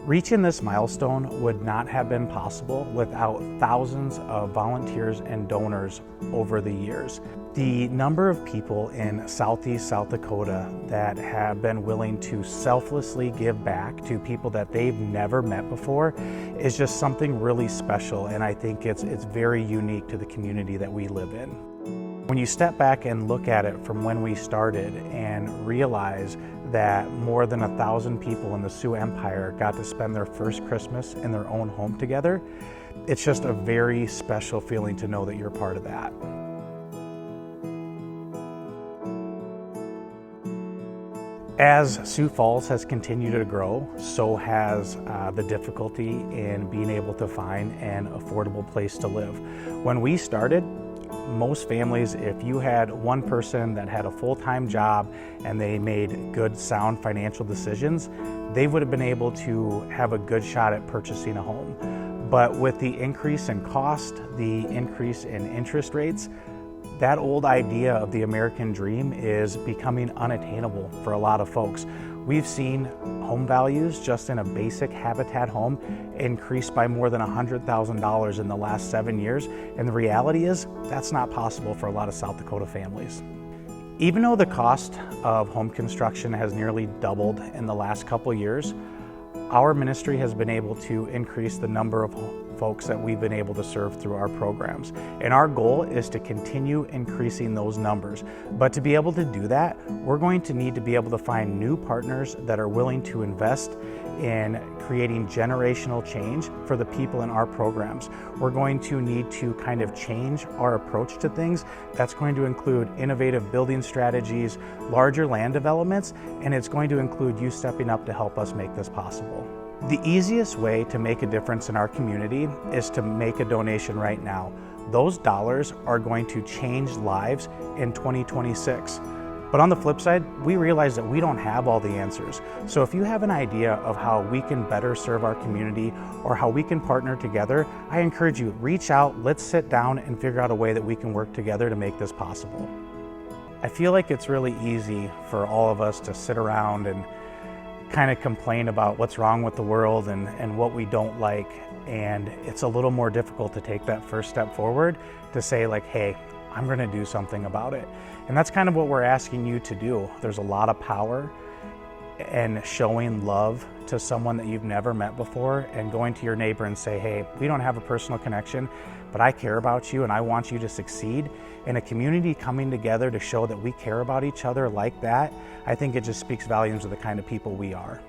Reaching this milestone would not have been possible without thousands of volunteers and donors over the years. The number of people in Southeast South Dakota that have been willing to selflessly give back to people that they've never met before is just something really special, and I think it's very unique to the community that we live in. When you step back and look at it from when we started and realize that more than 1,000 people in the Sioux Empire got to spend their first Christmas in their own home together, it's just a very special feeling to know that you're part of that. As Sioux Falls has continued to grow, so has the difficulty in being able to find an affordable place to live. When we started, most families, if you had one person that had a full-time job and they made good, sound financial decisions, they would have been able to have a good shot at purchasing a home. But with the increase in cost, the increase in interest rates, that old idea of the American dream is becoming unattainable for a lot of folks. We've seen home values just in a basic Habitat home increase by more than $100,000 in the last 7 years, and the reality is that's not possible for a lot of South Dakota families. Even though the cost of home construction has nearly doubled in the last couple years, our ministry has been able to increase the number of folks that we've been able to serve through our programs. And our goal is to continue increasing those numbers. But to be able to do that, we're going to need to be able to find new partners that are willing to invest in creating generational change for the people in our programs. We're going to need to kind of change our approach to things. That's going to include innovative building strategies, larger land developments, and it's going to include you stepping up to help us make this possible. The easiest way to make a difference in our community is to make a donation right now. Those dollars are going to change lives in 2026. But on the flip side, we realize that we don't have all the answers. So if you have an idea of how we can better serve our community or how we can partner together, I encourage you, reach out, let's sit down and figure out a way that we can work together to make this possible. I feel like it's really easy for all of us to sit around and kind of complain about what's wrong with the world and what we don't like. And it's a little more difficult to take that first step forward to say like, hey, I'm going to do something about it. And that's kind of what we're asking you to do. There's a lot of power in showing love to someone that you've never met before and going to your neighbor and say, hey, we don't have a personal connection, but I care about you and I want you to succeed. And a community coming together to show that we care about each other like that, I think it just speaks volumes of the kind of people we are.